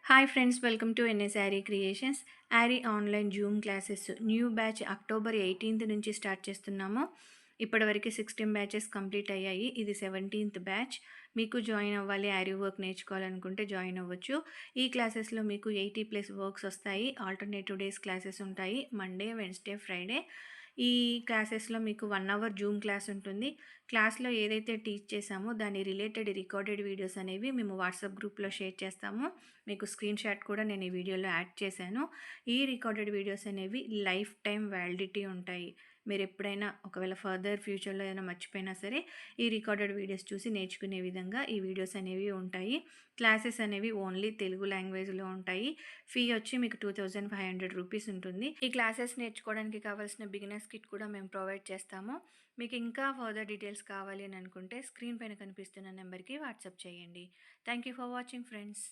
Hi friends, welcome to NS Yaari creations. Yaari online zoom classes new batch October 18th నుంచి start చేస్తున్నాము. ఇప్పటివరకు 16 batches complete అయ్యాయి. ఇది 17th batch. మీకు జాయిన్ అవ్వాలి, యారీ వర్క్ నేర్చుకోవాలనుకుంటే జాయిన్ అవ్వచ్చు. ఈ క్లాసెస్లో మీకు 80+ వర్క్స్ వస్తాయి. ఆల్టర్నేటివ్ డేస్ క్లాసెస్ ఉంటాయి, మండే, వెన్స్డే, ఫ్రైడే. ఈ క్లాసెస్లో మీకు 1 అవర్ జూమ్ క్లాస్ ఉంటుంది. క్లాస్లో ఏదైతే టీచ్ చేసామో దాని రిలేటెడ్ రికార్డెడ్ వీడియోస్ అనేవి మేము వాట్సాప్ గ్రూప్లో షేర్ చేస్తాము. మీకు స్క్రీన్ షాట్ కూడా నేను ఈ వీడియోలో యాడ్ చేశాను. ఈ రికార్డెడ్ వీడియోస్ అనేవి లైఫ్ టైం వ్యాలిడిటీ ఉంటాయి. మీరు ఎప్పుడైనా ఒకవేళ ఫర్దర్ ఫ్యూచర్లో ఏదైనా మర్చిపోయినా సరే ఈ రికార్డెడ్ వీడియోస్ చూసి నేర్చుకునే విధంగా ఈ వీడియోస్ అనేవి ఉంటాయి. క్లాసెస్ అనేవి ఓన్లీ తెలుగు లాంగ్వేజ్లో ఉంటాయి. ఫీ వచ్చి మీకు 2500 రూపీస్ ఉంటుంది. ఈ క్లాసెస్ నేర్చుకోవడానికి కావాల్సిన బిగినర్స్ కిట్ కూడా మేము ప్రొవైడ్ చేస్తాము. మీకు ఇంకా ఫర్దర్ డీటెయిల్స్ కావాలి అని అనుకుంటే స్క్రీన్ పైన కనిపిస్తున్న నెంబర్కి వాట్సాప్ చేయండి. Thank you for watching friends.